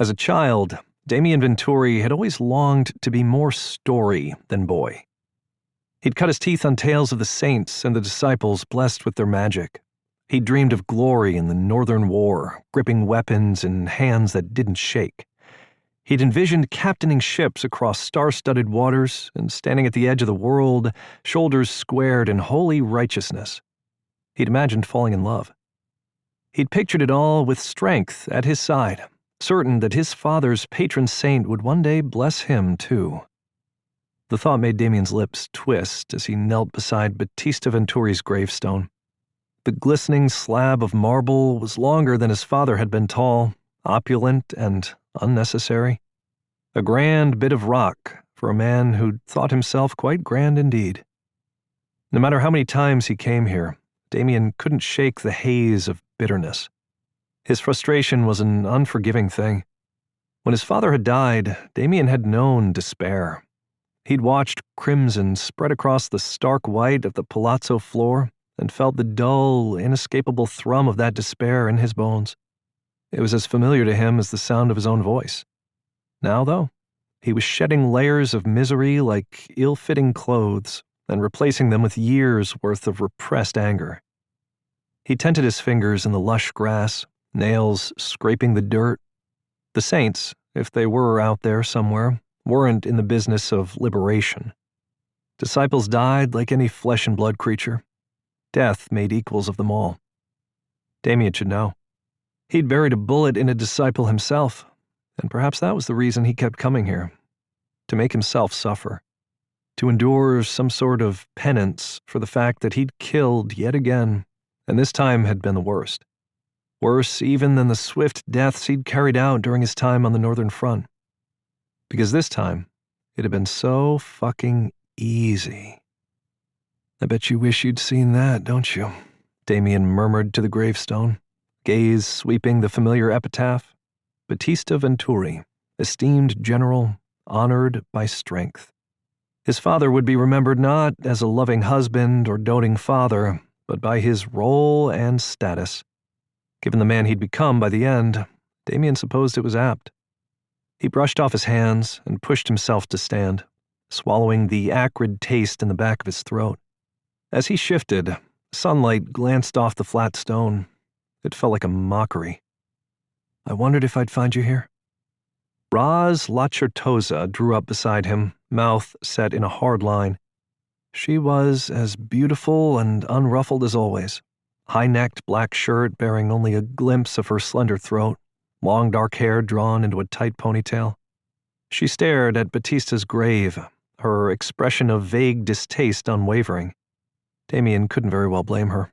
As a child, Damian Venturi had always longed to be more story than boy. He'd cut his teeth on tales of the saints and the disciples blessed with their magic. He'd dreamed of glory in the Northern War, gripping weapons in hands that didn't shake. He'd envisioned captaining ships across star-studded waters and standing at the edge of the world, shoulders squared in holy righteousness. He'd imagined falling in love. He'd pictured it all with strength at his side, certain that his father's patron saint would one day bless him, too. The thought made Damian's lips twist as he knelt beside Battista Venturi's gravestone. The glistening slab of marble was longer than his father had been tall, opulent, and unnecessary. A grand bit of rock for a man who'd thought himself quite grand indeed. No matter how many times he came here, Damian couldn't shake the haze of bitterness. His frustration was an unforgiving thing. When his father had died, Damian had known despair. He'd watched crimson spread across the stark white of the palazzo floor and felt the dull, inescapable thrum of that despair in his bones. It was as familiar to him as the sound of his own voice. Now, though, he was shedding layers of misery like ill-fitting clothes and replacing them with years' worth of repressed anger. He tented his fingers in the lush grass, nails scraping the dirt. The saints, if they were out there somewhere, weren't in the business of liberation. Disciples died like any flesh-and-blood creature. Death made equals of them all. Damian should know. He'd buried a bullet in a disciple himself, and perhaps that was the reason he kept coming here, to make himself suffer, to endure some sort of penance for the fact that he'd killed yet again, and this time had been the worst. Worse even than the swift deaths he'd carried out during his time on the Northern Front. Because this time, it had been so fucking easy. "I bet you wish you'd seen that, don't you?" Damian murmured to the gravestone, gaze sweeping the familiar epitaph. Battista Venturi, esteemed general, honored by strength. His father would be remembered not as a loving husband or doting father, but by his role and status. Given the man he'd become by the end, Damian supposed it was apt. He brushed off his hands and pushed himself to stand, swallowing the acrid taste in the back of his throat. As he shifted, sunlight glanced off the flat stone. It felt like a mockery. "I wondered if I'd find you here." Roz drew up beside him, mouth set in a hard line. She was as beautiful and unruffled as always. High-necked black shirt bearing only a glimpse of her slender throat, long dark hair drawn into a tight ponytail. She stared at Battista's grave, her expression of vague distaste unwavering. Damian couldn't very well blame her.